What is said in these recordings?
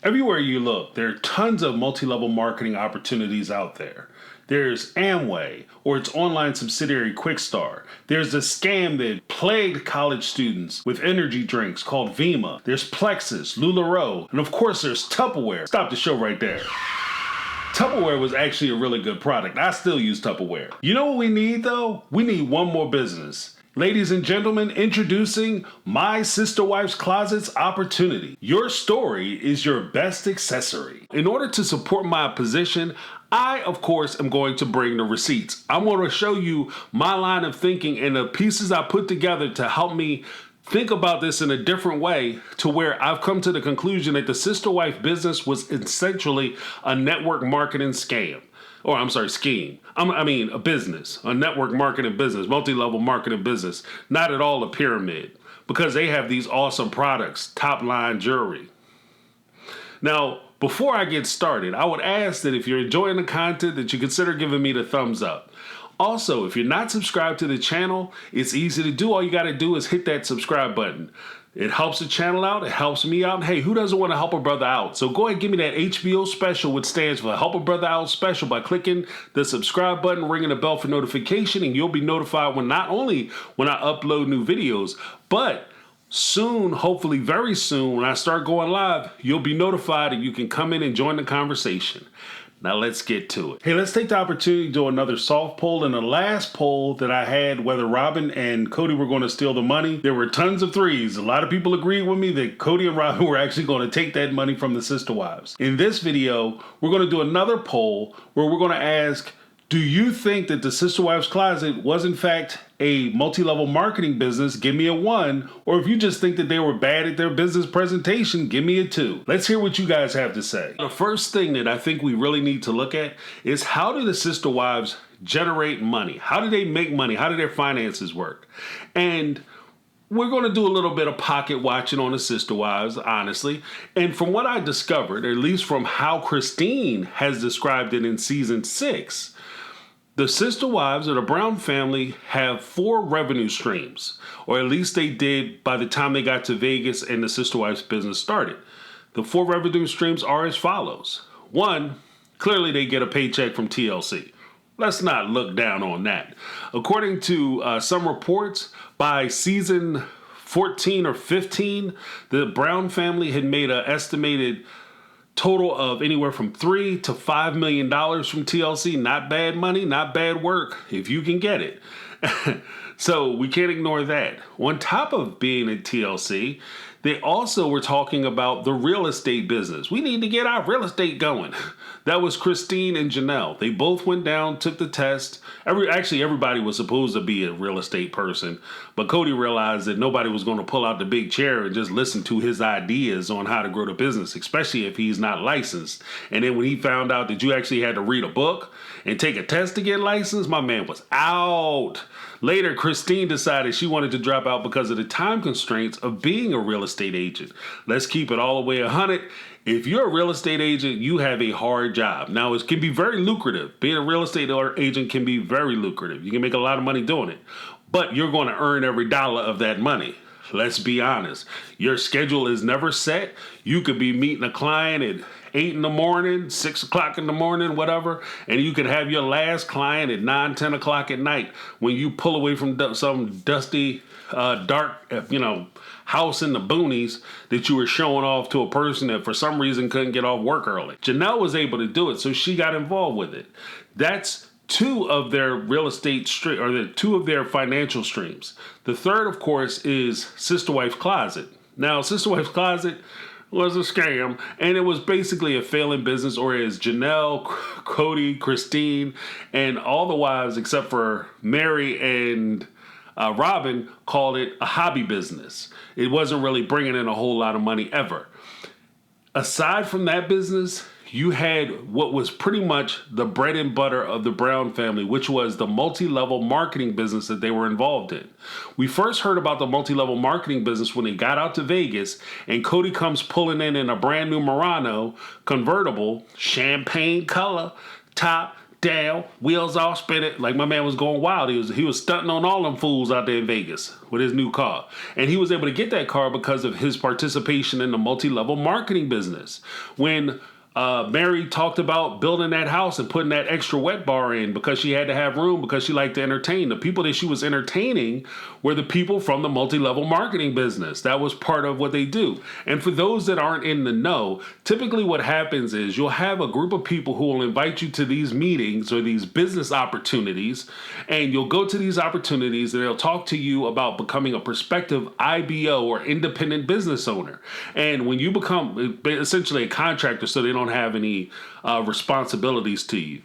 Everywhere you look, there are tons of multi-level marketing opportunities out there. There's Amway, or its online subsidiary Quickstar. There's a scam that plagued college students with energy drinks called Vima. There's Plexus, LuLaRoe, and of course there's Tupperware. Stop the show right there. Tupperware was actually a really good product. I still use Tupperware. You know what we need though? We need one more business. Ladies and gentlemen, introducing My Sister Wife's Closet's opportunity. Your story is your best accessory. In order to support my position, I, of course, am going to bring the receipts. I'm going to show you my line of thinking and the pieces I put together to help me think about this in a different way, to where I've come to the conclusion that the sister wife business was essentially a network marketing scam. Or I'm sorry, scheme. A business, a network marketing business, multi-level marketing business, not at all a pyramid, because they have these awesome products, top line jewelry. Now, before I get started, I would ask that if you're enjoying the content, that you consider giving me the thumbs up. Also, if you're not subscribed to the channel, it's easy to do. All you got to do is hit that subscribe button. It helps the channel out. It helps me out. Hey, who doesn't want to help a brother out? So go ahead and give me that HBO special, which stands for Help a Brother Out Special, by clicking the subscribe button, ringing the bell for notification, and you'll be notified when not only when I upload new videos, but soon, hopefully very soon, when I start going live, you'll be notified and you can come in and join the conversation. Now let's get to it. Hey, let's take the opportunity to do another soft poll. In the last poll that I had, whether Robyn and Kody were going to steal the money, there were tons of threes. A lot of people agreed with me that Kody and Robyn were actually going to take that money from the sister wives. In this video, we're going to do another poll where we're going to ask, do you think that the Sister Wives Closet was in fact a multi-level marketing business? Give me a 1. Or if you just think that they were bad at their business presentation, give me a 2. Let's hear what you guys have to say. The first thing that I think we really need to look at is, how do the sister wives generate money? How do they make money? How do their finances work? And we're going to do a little bit of pocket watching on the sister wives, honestly. And from what I discovered, at least from how Christine has described it in season 6, the sister wives of the Brown family have 4 revenue streams, or at least they did by the time they got to Vegas and the sister wives business started. The 4 revenue streams are as follows. 1, clearly they get a paycheck from TLC. Let's not look down on that. According to some reports, by season 14 or 15, the Brown family had made an estimated total of anywhere from $3 to $5 million from TLC. Not bad money, not bad work, if you can get it. So we can't ignore that. On top of being at TLC, they also were talking about the real estate business. We need to get our real estate going. That was Christine and Janelle. They both went down, took the test. Everybody was supposed to be a real estate person, but Kody realized that nobody was going to pull out the big chair and just listen to his ideas on how to grow the business, especially if he's not licensed. And then when he found out that you actually had to read a book and take a test to get licensed, my man was out. Later, Christine decided she wanted to drop out because of the time constraints of being a real estate agent. Let's keep it all the way 100. If you're a real estate agent, you have a hard job. Now, it can be very lucrative. Being a real estate agent can be very lucrative. You can make a lot of money doing it, but you're going to earn every dollar of that money. Let's be honest. Your schedule is never set. You could be meeting a client at 8 in the morning, 6 o'clock in the morning, whatever, and you could have your last client at 9, 10 o'clock at night when you pull away from some dusty, dark, house in the boonies that you were showing off to a person that for some reason couldn't get off work early. Janelle was able to do it, so she got involved with it. That's 2 of their real estate or 2 of their financial streams. The third, of course, is Sister Wife's Closet. Now, Sister Wife's Closet was a scam, and it was basically a failing business, or as Janelle, Kody, Christine, and all the wives except for Mary and Robyn called it a hobby business. It wasn't really bringing in a whole lot of money ever. Aside from that business, you had what was pretty much the bread and butter of the Brown family, which was the multi-level marketing business that they were involved in. We first heard about the multi-level marketing business when they got out to Vegas, and Kody comes pulling in a brand new Marano convertible, champagne color, top down, wheels all spinning. Like my man was going wild. He was stunting on all them fools out there in Vegas with his new car. And he was able to get that car because of his participation in the multi-level marketing business. When Mary talked about building that house and putting that extra wet bar in because she had to have room because she liked to entertain. The people that she was entertaining were the people from the multi-level marketing business. That was part of what they do. And for those that aren't in the know, typically what happens is you'll have a group of people who will invite you to these meetings or these business opportunities, and you'll go to these opportunities and they'll talk to you about becoming a prospective IBO or independent business owner. And when you become essentially a contractor, so they don't have any responsibilities to you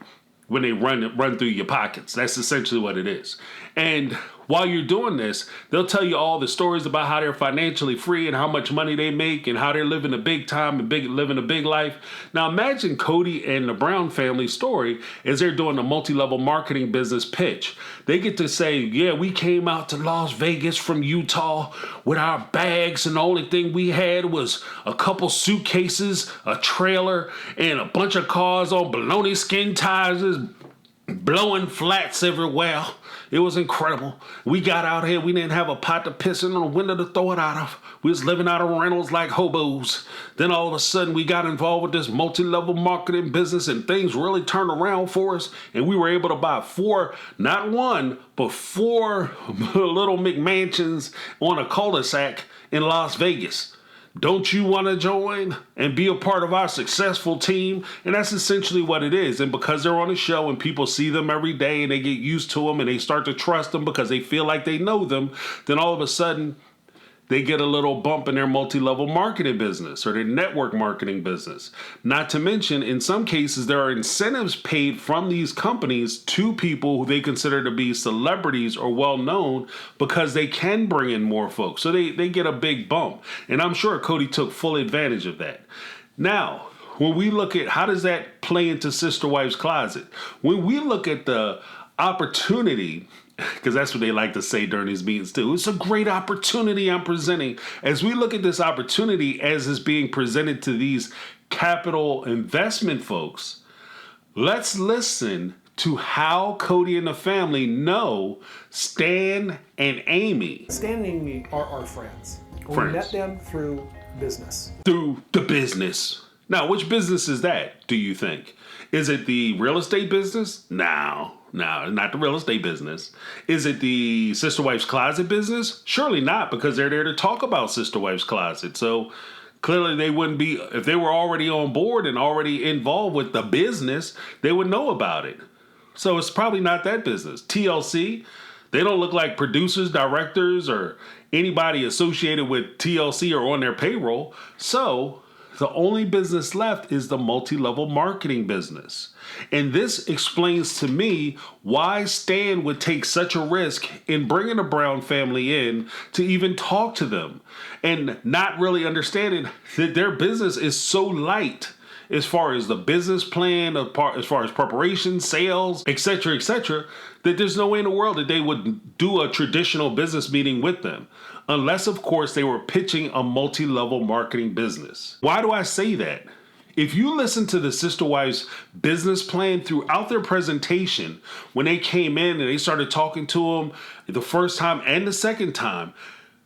when they run through your pockets. That's essentially what it is. And while you're doing this, they'll tell you all the stories about how they're financially free and how much money they make and how they're living a big time and living a big life. Now imagine Kody and the Brown family story as they're doing the multi-level marketing business pitch. They get to say, yeah, we came out to Las Vegas from Utah with our bags, and the only thing we had was a couple suitcases, a trailer, and a bunch of cars on baloney skin tires, blowing flats everywhere. It was incredible. We got out here. We didn't have a pot to piss in and a window to throw it out of. We was living out of rentals like hobos. Then all of a sudden we got involved with this multi-level marketing business and things really turned around for us. And we were able to buy not one, but four little McMansions on a cul-de-sac in Las Vegas. Don't you want to join and be a part of our successful team? And that's essentially what it is. And because they're on a show and people see them every day and they get used to them and they start to trust them because they feel like they know them, then all of a sudden they get a little bump in their multi-level marketing business or their network marketing business. Not to mention, in some cases, there are incentives paid from these companies to people who they consider to be celebrities or well-known because they can bring in more folks. So they get a big bump. And I'm sure Kody took full advantage of that. Now, when we look at how does that play into Sister Wife's Closet, when we look at the opportunity, because that's what they like to say during these meetings too. It's a great opportunity I'm presenting. As we look at this opportunity as is being presented to these capital investment folks, let's listen to how Kody and the family know Stan and Amy. Stan and Amy are our friends. We met them through business. Through the business. Now, which business is that, do you think? Is it the real estate business? No, not the real estate business. Is it the Sister Wife's Closet business? Surely not, because they're there to talk about Sister Wife's Closet. So clearly they wouldn't be, if they were already on board and already involved with the business, they would know about it. So it's probably not that business. TLC, they don't look like producers, directors, or anybody associated with TLC or on their payroll. So the only business left is the multi-level marketing business. And this explains to me why Stan would take such a risk in bringing the Brown family in to even talk to them and not really understanding that their business is so light as far as the business plan, as far as preparation, sales, etc., that there's no way in the world that they would do a traditional business meeting with them. Unless, of course, they were pitching a multi-level marketing business. Why do I say that? If you listen to the Sister Wives business plan throughout their presentation, when they came in and they started talking to them the first time and the second time,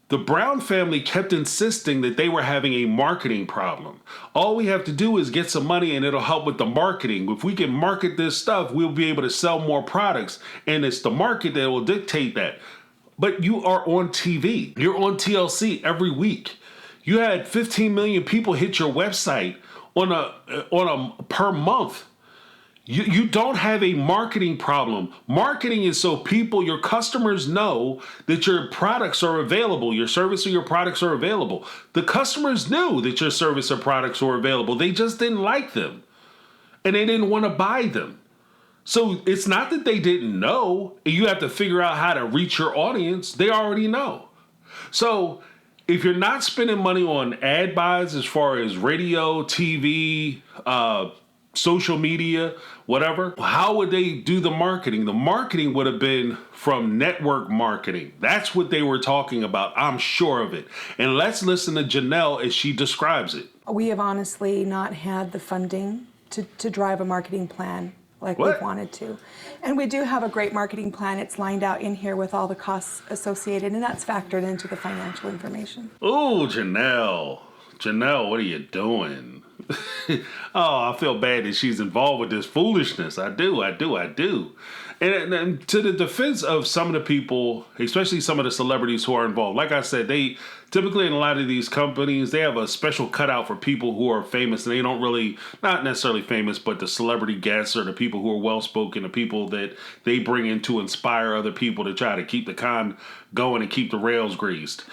the Brown family kept insisting that they were having a marketing problem. All we have to do is get some money and it'll help with the marketing. If we can market this stuff, we'll be able to sell more products. And it's the market that will dictate that. But you are on TV. You're on TLC every week. You had 15 million people hit your website on a per month. You don't have a marketing problem. Marketing is so people, your customers know that your products are available, your service or your products are available. The customers knew that your service or products were available. They just didn't like them and they didn't want to buy them. So it's not that they didn't know, and you have to figure out how to reach your audience. They already know. So if you're not spending money on ad buys as far as radio, TV, social media, whatever, how would they do the marketing? The marketing would have been from network marketing. That's what they were talking about. I'm sure of it. And let's listen to Janelle as she describes it. We have honestly not had the funding to drive a marketing plan like What? we've wanted to. And we do have a great marketing plan. It's lined out in here with all the costs associated, and that's factored into the financial information. Oh, Janelle. Janelle, what are you doing? Oh, I feel bad that she's involved with this foolishness. I do. And to the defense of some of the people, especially some of the celebrities who are involved, like I said, they typically in a lot of these companies, they have a special cutout for people who are famous, and they don't really, not necessarily famous, but the celebrity guests or the people who are well-spoken, the people that they bring in to inspire other people to try to keep the con going and keep the rails greased.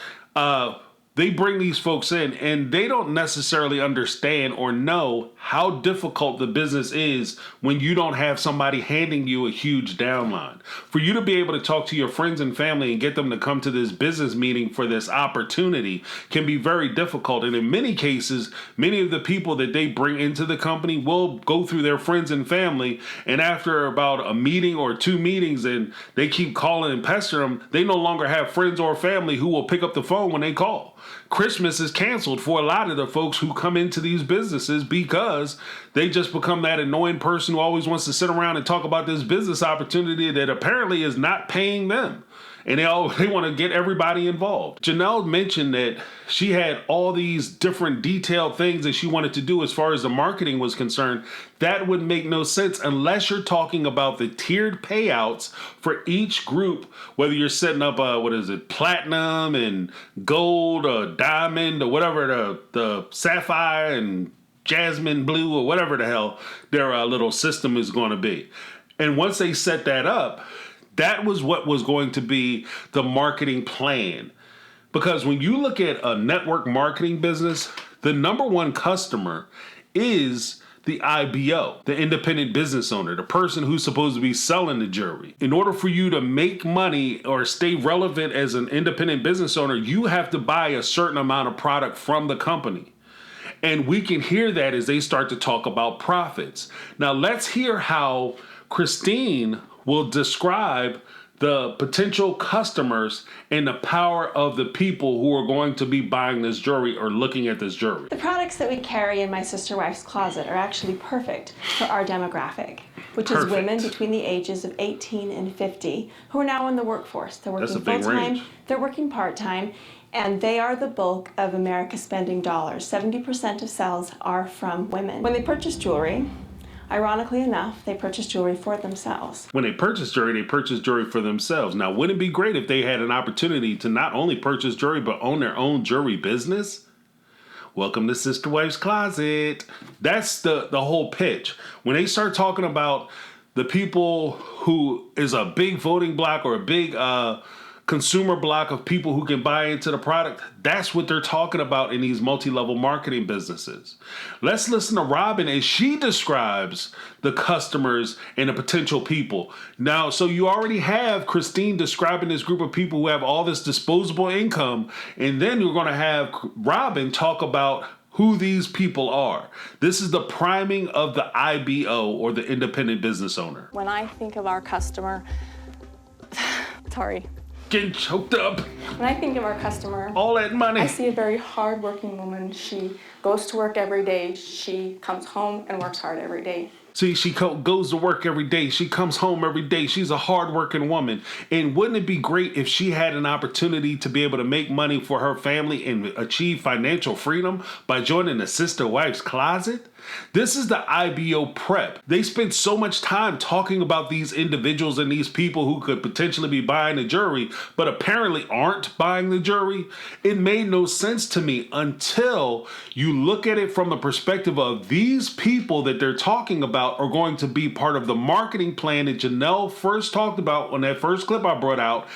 They bring these folks in and they don't necessarily understand or know how difficult the business is when you don't have somebody handing you a huge downline. For you to be able to talk to your friends and family and get them to come to this business meeting for this opportunity can be very difficult. And in many cases, many of the people that they bring into the company will go through their friends and family. And after about a meeting or 2 meetings and they keep calling and pestering them, they no longer have friends or family who will pick up the phone when they call. Christmas is canceled for a lot of the folks who come into these businesses because they just become that annoying person who always wants to sit around and talk about this business opportunity that apparently is not paying them. And they want to get everybody involved. Janelle mentioned that she had all these different detailed things that she wanted to do as far as the marketing was concerned. That would make no sense unless you're talking about the tiered payouts for each group, whether you're setting up platinum and gold or diamond or whatever, the sapphire and jasmine blue or whatever the hell their little system is going to be. And once they set that up, that was what was going to be the marketing plan. Because when you look at a network marketing business, the number one customer is the IBO, the independent business owner, the person who's supposed to be selling the jewelry. In order for you to make money or stay relevant as an independent business owner, you have to buy a certain amount of product from the company. And we can hear that as they start to talk about profits. Now let's hear how Christine will describe the potential customers and the power of the people who are going to be buying this jewelry or looking at this jewelry. The products that we carry in my sister wife's closet are actually perfect for our demographic, which is women between the ages of 18 and 50 who are now in the workforce. They're working full-time, they're working part-time, and they are the bulk of America's spending dollars. 70% of sales are from women. When they purchase jewelry, ironically enough, they purchase jewelry for themselves. When they purchase jewelry for themselves. Now, wouldn't it be great if they had an opportunity to not only purchase jewelry, but own their own jewelry business? Welcome to Sister Wife's Closet. That's the whole pitch. When they start talking about the people who is a big voting block or a big consumer block of people who can buy into the product, that's what they're talking about in these multi-level marketing businesses. Let's listen to Robyn as she describes the customers and the potential people. Now, so you already have Christine describing this group of people who have all this disposable income, and then you're going to have Robyn talk about who these people are. This is the priming of the IBO, or the independent business owner. When I think of our customer, sorry. Getting choked up. When I think of our customer, all that money, I see a very hard-working woman. She goes to work every day. She comes home and works hard every day. See, she goes to work every day. She comes home every day. She's a hardworking woman. And wouldn't it be great if she had an opportunity to be able to make money for her family and achieve financial freedom by joining the Sister Wife's Closet? This is the IBO prep. They spend so much time talking about these individuals and these people who could potentially be buying the jewelry, but apparently aren't buying the jewelry. It made no sense to me until you look at it from the perspective of these people that they're talking about are going to be part of the marketing plan that Janelle first talked about on that first clip I brought out.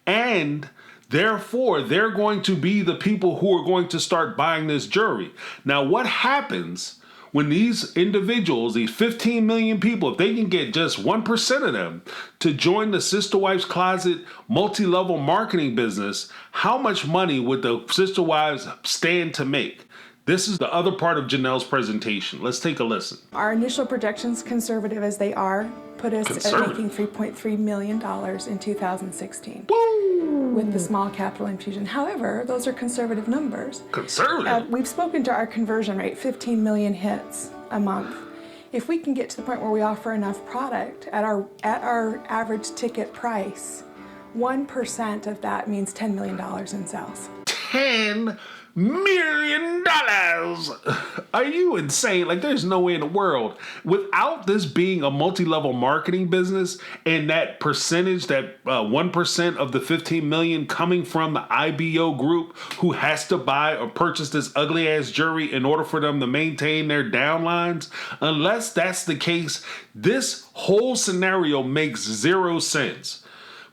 And therefore, they're going to be the people who are going to start buying this jewelry. Now, what happens when these individuals, these 15 million people, if they can get just 1% of them to join the Sister Wife's Closet multi-level marketing business, how much money would the Sister Wives stand to make? This is the other part of Janelle's presentation. Let's take a listen. Our initial projections, conservative as they are, put us at making $3.3 million in 2016. Woo! With the small capital infusion. However, those are conservative numbers. Conservative? We've spoken to our conversion rate, 15 million hits a month. If we can get to the point where we offer enough product at our average ticket price, 1% of that means $10 million in sales. $10 million. Are you insane? Like, there's no way in the world, without this being a multi-level marketing business and that percentage, that 1% of the 15 million coming from the IBO group who has to buy or purchase this ugly ass jewelry in order for them to maintain their downlines. Unless that's the case, this whole scenario makes zero sense.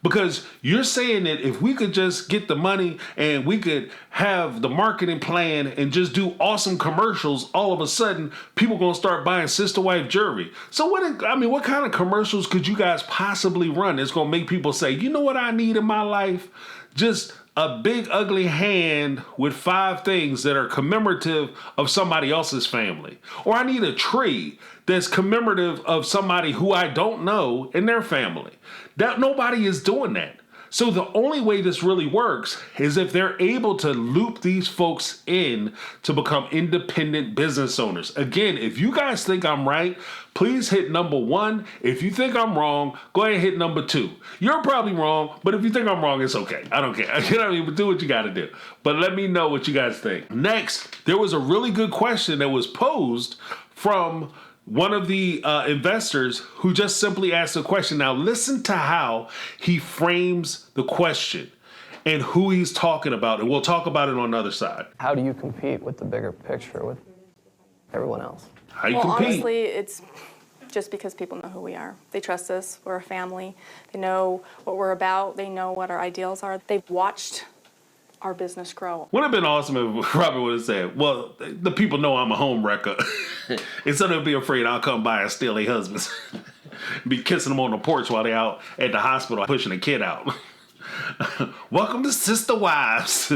Because you're saying that if we could just get the money and we could have the marketing plan and just do awesome commercials, all of a sudden people gonna start buying sister wife jewelry. So what kind of commercials could you guys possibly run that's gonna make people say, you know what I need in my life? Just a big ugly hand with 5 things that are commemorative of somebody else's family. Or I need a tree that's commemorative of somebody who I don't know and their family. That nobody is doing that. So the only way this really works is if they're able to loop these folks in to become independent business owners. Again, if you guys think I'm right, please hit number 1. If you think I'm wrong, go ahead and hit number 2. You're probably wrong, but if you think I'm wrong, it's okay. I don't care. You know what I mean? But do what you got to do. But let me know what you guys think. Next, there was a really good question that was posed from one of the investors who just simply asked a question. Now listen to how he frames the question and who he's talking about, and we'll talk about it on the other side. How do you compete with the bigger picture with everyone else? How you compete? Honestly, it's just because people know who we are. They trust us. We're a family. They know what we're about. They know what our ideals are. They've watched our business grow. Wouldn't have been awesome if Robyn would have said, well, the people know I'm a home wrecker. Instead of being afraid I'll come by and steal their husbands. Be kissing them on the porch while they're out at the hospital pushing a kid out. Welcome to Sister Wives.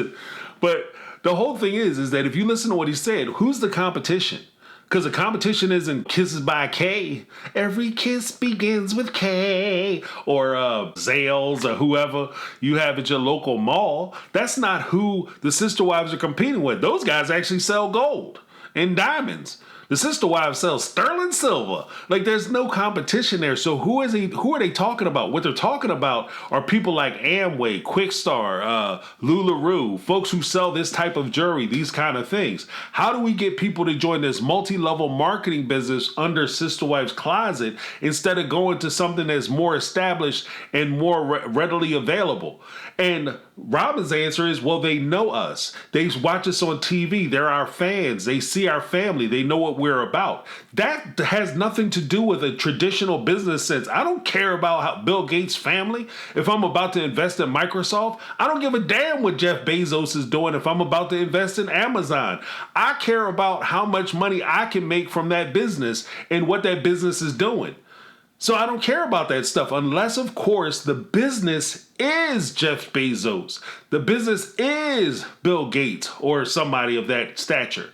But the whole thing is that if you listen to what he said, who's the competition? Because the competition isn't Kisses by K. Every kiss begins with K. Or Zales or whoever you have at your local mall. That's not who the sister wives are competing with. Those guys actually sell gold and diamonds. The sister wives sell sterling silver. Like, there's no competition there. So who are they talking about? What they're talking about are people like Amway, Quickstar, LuLaRoe, folks who sell this type of jewelry, these kind of things. How do we get people to join this multi-level marketing business under Sister Wife's Closet instead of going to something that's more established and more readily available? And Robyn's answer is, well, they know us. They watch us on TV. They're our fans. They see our family. They know what we're about. That has nothing to do with a traditional business sense. I don't care about how Bill Gates' family. If I'm about to invest in Microsoft, I don't give a damn what Jeff Bezos is doing if I'm about to invest in Amazon. I care about how much money I can make from that business and what that business is doing. So I don't care about that stuff unless, of course, the business is Jeff Bezos. The business is Bill Gates or somebody of that stature.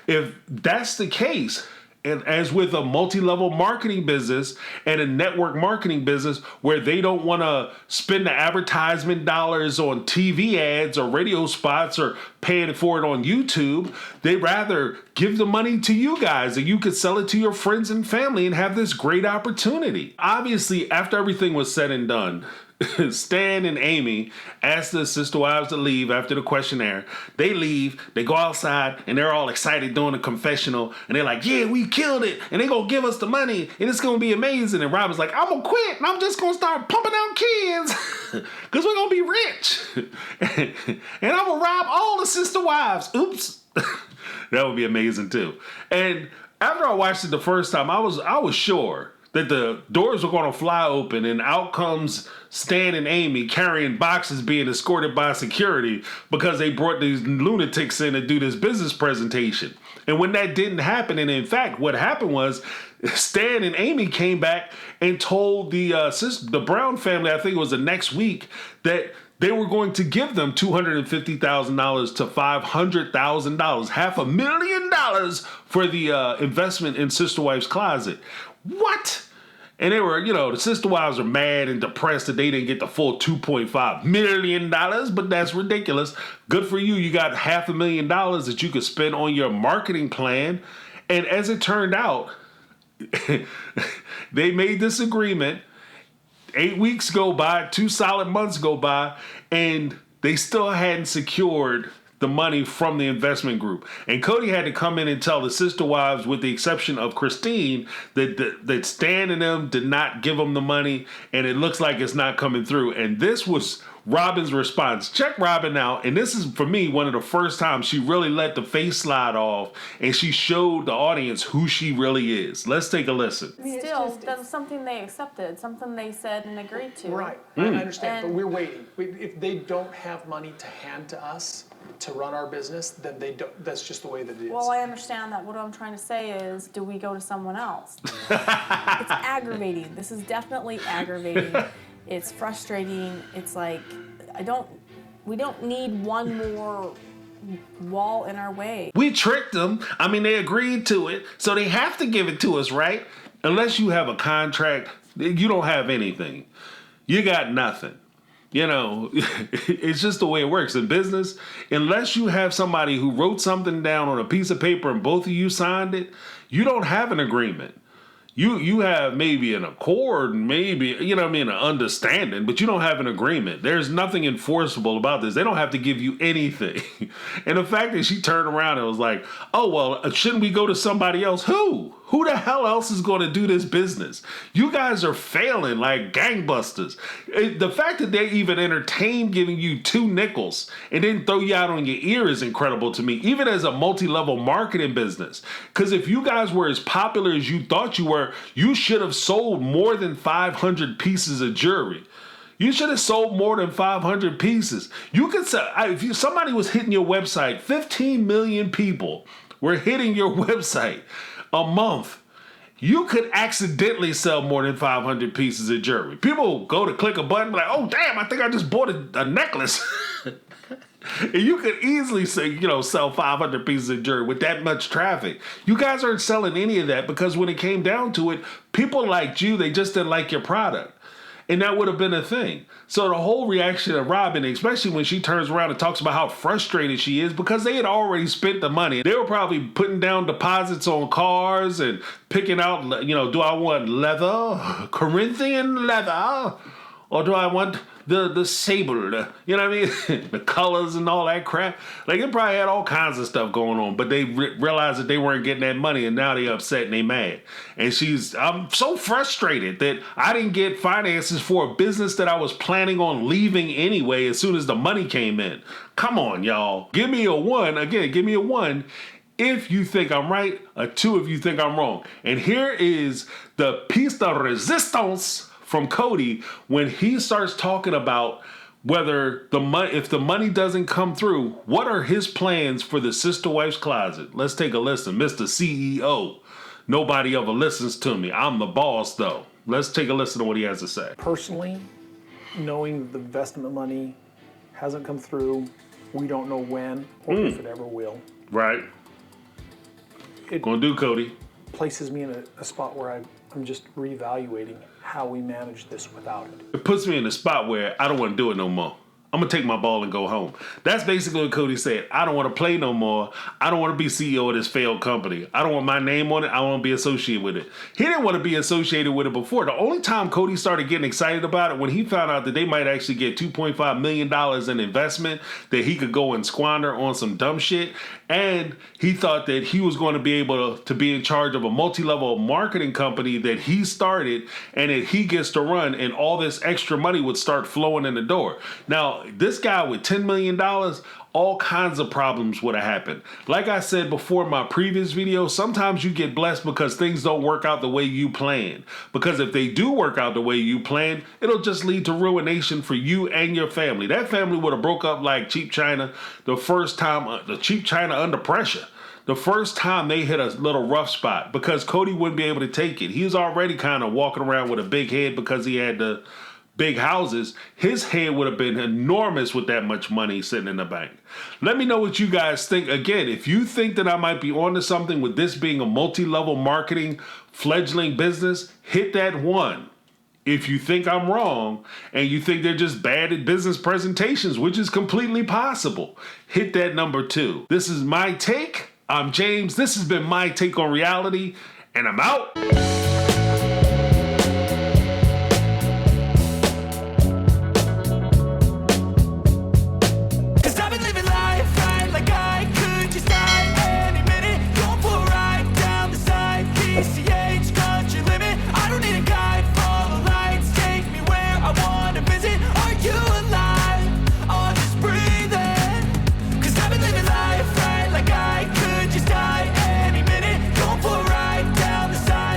If that's the case, and as with a multi-level marketing business and a network marketing business where they don't want to spend the advertisement dollars on TV ads or radio spots or paying for it on YouTube, they rather give the money to you guys and you could sell it to your friends and family and have this great opportunity. Obviously, after everything was said and done, Stan and Amy asked the sister wives to leave after the questionnaire. They leave, they go outside, and they're all excited doing the confessional. And they're like, yeah, we killed it. And they're going to give us the money. And it's going to be amazing. And Robyn's like, I'm going to quit. And I'm just going to start pumping out kids. Because we're going to be rich. And I'm going to rob all the sister wives. Oops. That would be amazing, too. And after I watched it the first time, I was sure that the doors were going to fly open and out comes Stan and Amy carrying boxes being escorted by security because they brought these lunatics in to do this business presentation. And when that didn't happen, and in fact, what happened was Stan and Amy came back and told the Brown family, I think it was the next week, that they were going to give them $250,000 to $500,000, $500,000 for the investment in Sister Wife's Closet. What? And they were, the sister wives are mad and depressed that they didn't get the full $2.5 million, but that's ridiculous. Good for you. You got $500,000 that you could spend on your marketing plan. And as it turned out, They made this agreement. 8 weeks go by, 2 solid months go by, and they still hadn't secured the money from the investment group. And Kody had to come in and tell the sister wives, with the exception of Christine, that Stan and them did not give them the money, and it looks like it's not coming through. And this was Robyns Response. Check Robyn out, and this is, for me, one of the first times she really let the face slide off, and she showed the audience who she really is. Let's take a listen. Still, that's something they accepted, something they said and agreed to. Right, I understand, but we're waiting. If they don't have money to hand to us to run our business, then they don't. That's just the way that it is. Well, I understand that. What I'm trying to say is, do we go to someone else? It's aggravating. This is definitely aggravating. It's frustrating. It's like, we don't need one more wall in our way. We tricked them. I mean, they agreed to it, so they have to give it to us, right? Unless you have a contract, you don't have anything. You got nothing. You know, it's just the way it works in business. Unless you have somebody who wrote something down on a piece of paper and both of you signed it, you don't have an agreement. You have maybe an accord, maybe, you know what I mean, an understanding, but you don't have an agreement. There's nothing enforceable about this. They don't have to give you anything. And the fact that she turned around and was like, oh, well, shouldn't we go to somebody else? Who? Who the hell else is going to do this business? You guys are failing like gangbusters. The fact that they even entertained giving you 2 nickels and then throw you out on your ear is incredible to me, even as a multi-level marketing business. Because if you guys were as popular as you thought you were, you should have sold more than 500 pieces of jewelry. You should have sold more than 500 pieces. You could sell, if somebody was hitting your website, 15 million people were hitting your website a month, you could accidentally sell more than 500 pieces of jewelry. People go to click a button like, oh, damn, I think I just bought a necklace. And you could easily say, sell 500 pieces of jewelry with that much traffic. You guys aren't selling any of that because when it came down to it, people liked you, they just didn't like your product. And that would have been a thing. So the whole reaction of Robyn, especially when she turns around and talks about how frustrated she is because they had already spent the money. They were probably putting down deposits on cars and picking out, do I want leather, Corinthian leather, or do I want the sable, you know what I mean? The colors and all that crap. Like, it probably had all kinds of stuff going on, but they realized that they weren't getting that money, and now they upset and they mad. And I'm so frustrated that I didn't get finances for a business that I was planning on leaving anyway as soon as the money came in. Come on, y'all. Give me a 1. Again, give me a 1 if you think I'm right, a 2 if you think I'm wrong. And here is the piece de resistance from Kody when he starts talking about whether if the money doesn't come through, what are his plans for the sister wife's closet? Let's take a listen. Mr. CEO, nobody ever listens to me. I'm the boss, though. Let's take a listen to what he has to say. Personally, knowing the investment money hasn't come through, we don't know when or if it ever will. Right. Gonna do, Kody. Places me in a spot where I'm just reevaluating how we manage this without it. It puts me in a spot where I don't want to do it no more. I'm going to take my ball and go home. That's basically what Kody said. I don't want to play no more. I don't want to be CEO of this failed company. I don't want my name on it. I don't want to be associated with it. He didn't want to be associated with it before. The only time Kody started getting excited about it when he found out that they might actually get $2.5 million in investment that he could go and squander on some dumb shit. And he thought that he was going to be able to be in charge of a multi-level marketing company that he started and that he gets to run, and all this extra money would start flowing in the door. Now, this guy with $10 million, all kinds of problems would have happened. Like I said before in my previous video, sometimes you get blessed because things don't work out the way you planned. Because if they do work out the way you planned, it'll just lead to ruination for you and your family. That family would have broke up like cheap China the first time, the cheap China under pressure. The first time they hit a little rough spot because Kody wouldn't be able to take it. He was already kind of walking around with a big head because he had the big houses. His head would have been enormous with that much money sitting in the bank. Let me know what you guys think. Again, if you think that I might be onto something with this being a multi-level marketing fledgling business, hit that 1. If you think I'm wrong and you think they're just bad at business presentations, which is completely possible, hit that number 2. This is my take. I'm James. This has been my take on reality, And I'm out.